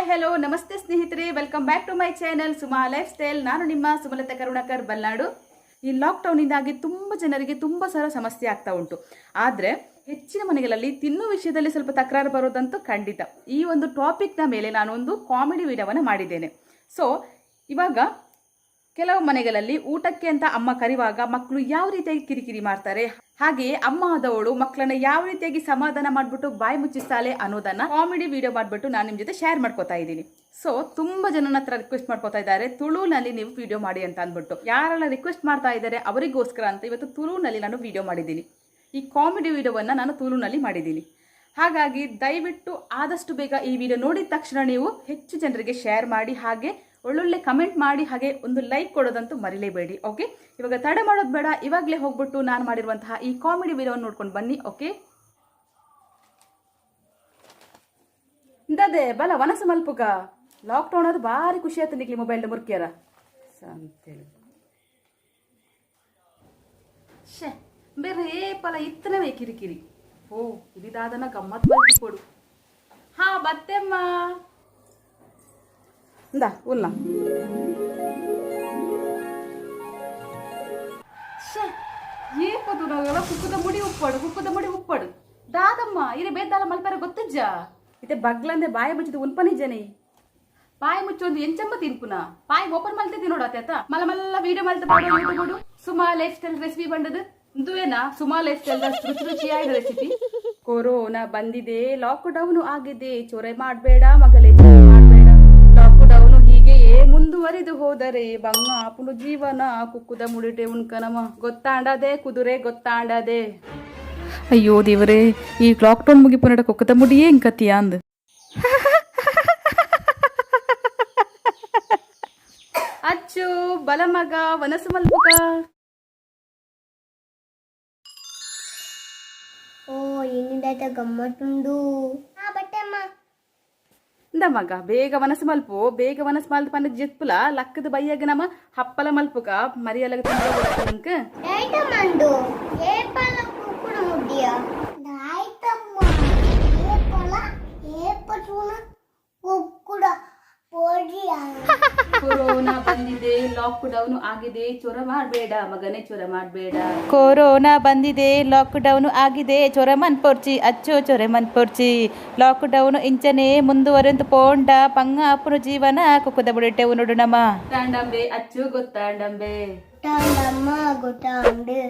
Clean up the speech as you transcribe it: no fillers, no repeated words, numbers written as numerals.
Hi hello ನಮಸ್ತೆ ಸ್ನೇಹಿತರೆ, welcome back to my channel Suma lifestyle. ನಾನು ನಿಮ್ಮ ಸುಮಲತಾ ಕರುಣಾಕರ್ ಬಲ್ನಾಡು. ಈ ಲಾಕ್ಡೌನಿಂದಾಗಿ ತುಂಬ ಜನರಿಗೆ ತುಂಬ ಸಾರ ಸಮಸ್ಯೆ ಆಗ್ತಾ ಉಂಟು. ಆದರೆ ಹೆಚ್ಚಿನ ಮನೆಗಳಲ್ಲಿ ತಿನ್ನೋ ವಿಷಯದಲ್ಲಿ ಸ್ವಲ್ಪ ತಕರಾರು ಬರೋದಂತೂ ಖಂಡಿತ. ಈ ಒಂದು ಟಾಪಿಕ್ನ ಮೇಲೆ ನಾನೊಂದು ಕಾಮಿಡಿ ವಿಡಿಯೋವನ್ನು ಮಾಡಿದ್ದೇನೆ. ಸೊ ಇವಾಗ ಕೆಲವು ಮನೆಗಳಲ್ಲಿ ಊಟಕ್ಕೆ ಅಂತ ಅಮ್ಮ ಕರೆಯುವಾಗ ಮಕ್ಕಳು ಯಾವ ರೀತಿಯಾಗಿ ಕಿರಿಕಿರಿ ಮಾಡ್ತಾರೆ, ಹಾಗೆಯೇ ಅಮ್ಮ ಆದವಳು ಮಕ್ಕಳನ್ನ ಯಾವ ರೀತಿಯಾಗಿ ಸಮಾಧಾನ ಮಾಡಿಬಿಟ್ಟು ಬಾಯಿ ಮುಚ್ಚಿಸ್ತಾಳೆ ಅನ್ನೋದನ್ನ ಕಾಮಿಡಿ ವಿಡಿಯೋ ಮಾಡಿಬಿಟ್ಟು ನಾನು ನಿಮ್ಮ ಜೊತೆ ಶೇರ್ ಮಾಡ್ಕೋತಾ ಇದ್ದೀನಿ. ಸೊ ತುಂಬ ಜನನ ಹತ್ರ ರಿಕ್ವೆಸ್ಟ್ ಮಾಡ್ಕೋತಾ ಇದ್ದಾರೆ, ತುಳುನಲ್ಲಿ ನೀವು ವಿಡಿಯೋ ಮಾಡಿ ಅಂತ ಅಂದ್ಬಿಟ್ಟು. ಯಾರೆಲ್ಲ ರಿಕ್ವೆಸ್ಟ್ ಮಾಡ್ತಾ ಇದ್ದಾರೆ ಅವರಿಗೋಸ್ಕರ ಅಂತ ಇವತ್ತು ತುಳುನಲ್ಲಿ ನಾನು ವಿಡಿಯೋ ಮಾಡಿದ್ದೀನಿ. ಈ ಕಾಮಿಡಿ ವಿಡಿಯೋವನ್ನು ನಾನು ತುಳುನಲ್ಲಿ ಮಾಡಿದ್ದೀನಿ. ಹಾಗಾಗಿ ದಯವಿಟ್ಟು ಆದಷ್ಟು ಬೇಗ ಈ ವಿಡಿಯೋ ನೋಡಿದ ತಕ್ಷಣ ನೀವು ಹೆಚ್ಚು ಜನರಿಗೆ ಶೇರ್ ಮಾಡಿ, ಹಾಗೆ ಒಳ್ಳೊಳ್ಳೆ ಕಮೆಂಟ್ ಮಾಡಿ, ಹಾಗೆ ಒಂದು ಲೈಕ್ ಕೊಡೋದಂತೂ ಮರಿಲೇಬೇಡಿ. ಓಕೆ, ಇವಾಗ ತಡ ಮಾಡೋದು ಬೇಡ, ಇವಾಗಲೇ ಹೋಗ್ಬಿಟ್ಟು ನಾನು ಮಾಡಿರುವಂತಹ ಈ ಕಾಮಿಡಿ ವಿಡಿಯೋವನ್ನು ನೋಡ್ಕೊಂಡು ಬನ್ನಿ. ಓಕೆ, ಇಂದದೆ ಬಲ ವನಸ ಮಲ್ಪುಗ ಲಾಕ್ಡೌನ್ ಅದು ಭಾರಿ ಖುಷಿ ಆಯ್ತು ನಿಕ್ಲಿ ಮೊಬೈಲ್ ಮುರ್ಕ್ಯಾರ ಅಂತೇಳಿ. ಶೇ ಬೇರೆ ಏಪಲ ಇತ್ತನವೇ ಕಿರಿಕಿರಿ. ಓ ಇದಾದನ ಗಮ್ಮತ್ ಬಲ್ತಿ ಕೊಡು. ಹಾ ಬತ್ತೆಮ್ಮ ಇಂದ ಉಲ್ಲ. ಏಪದು ನಾವೆಲ್ಲ ಕುಕ್ಕದ ಮುಡಿ ಉಪ್ಪಡು ದಾದಮ್ಮ ಇರೆ ಬೇದಾಲ ಮಲ್ಪರ ಗೊತ್ತಜ್ಜ ಇತ್ತೆ ಬಗ್ಲಂದೆ ಬಾಯ ಮುಚ್ಚಿದ ಉಲ್ಪನಿ ಜನಿ ಪಾಯ ಮುಚ್ಚಿ ಒಂದು ಎಂಚಮ್ಮ ತಿನ್ಪುನ ಪಾಯ ಓಪನ್ ಮಲ್ತಿದ್ದಿ ನೋಡತ್ತ ಮಲ್ಲ ಮಲ್ಲ ವಿಡಿಯೋ ಮಲ್ತ ಸುಮಾ ಲೈಫ್ ಸ್ಟೈಲ್ ರೆಸಿಪಿ ಬಂದದು ಇಂದುವೇನಾ ಸುಮಾ ಲೈಫ್ ಸ್ಟೈಲ್ ರುಚಿ ರುಚಿಯಾದ ರೆಸಿಪಿ. ಕೊರೋನಾ ಬಂದಿದೆ, ಲಾಕ್ಡೌನ್ ಆಗಿದೆ, ಚೊರೆ ಮಾಡಬೇಡ ಮಗಲೇ, ಮಾಡಬೇಡ. ಲಾಕ್ಡೌನ್ ಹೀಗೆಯೇ ಮುಂದುವರಿದು ಹೋದರೆ ಬಂಗಾಪುನು ಜೀವನ ಕುಕ್ಕುದ ಮುಡಿಟೆ ಉಣ್ಕನಮ ಗೊತ್ತಾಂಡದೆ ಕುದುರೆ ಗೊತ್ತಾಂಡದೆ. ಅಯ್ಯೋ ದೇವರೇ, ಈ ಲಾಕ್ಡೌನ್ ಮುಗಿಪು ನಡ ಕುಕ್ಕದ ಮುಡಿಯೇ ಇಂಕತಿಯ ಅಂದ್ ಅಚ್ಚು ಬಲ ಮಗ ವನಸು ಮಲ್ಪುಗ. ಓ ಏನಿದಾಯ್ತ ಗಮ್ಮತ್ತುಂಡು. ಬಟ್ಟೆ ಅಮ್ಮ ಇಂದ ಮಗ ಬೇಗ ವನಸು ಮಲ್ಪು, ಬೇಗ ವನಸು ಮಲ್ತು ಪಂಡ ಜಿತ್ಪುಲ ಲಕ್ಕದ ಬೈಯಾಗ ನಮ್ಮ ಹಪ್ಪಲ ಮಲ್ಪುಗ ಮರಿಯಲ್ಲ ನಂಕ ಆಯ್ತಮ್ಮಂಡು ಏಪಲ ಕುಕ್ಕುಡ ಮುಡ್ಡಿಯ ಆಯ್ತಮ್ಮ ಏಪಲ ಏಪಚೂನ ಕುಕ್ಕುಡ ಪೋಡಿಯ. ಕೊರೋನಾ ಬಂದಿದೆ, ಲಾಕ್ಡೌನ್ ಆಗಿದೆ, ಚೊರ ಮಾಡಬೇಡ ಮಗನೇ, ಚೊರ ಮಾಡಬೇಡ. ಕೊರೋನಾ ಬಂದಿದೆ, ಲಾಕ್ಡೌನ್ ಆಗಿದೆ, ಚೊರ ಮನ್ಪೋರ್ಚಿ ಅಚ್ಚೋ ಚೊರೆ ಮನ್ಪೋರ್ಚಿ. ಲಾಕ್ಡೌನ್ ಇಂಚನೆ ಮುಂದುವರೆಂದು ಪೋಂಡ ಪಂಗ ಅಪ್ಪನ ಜೀವನ ಕುಕ್ಕದ ಬಿಡಿಟ್ಟೆ ನೋಡು ನಮ್ಮ ತಾಂಡಂಬೆ ಅಚ್ಚು ಗೊತ್ತಾಂಡಂಬೆ ಗೊತ್ತಾಂಡಮ್ಮ ಗೊತ್ತಾಂಡು.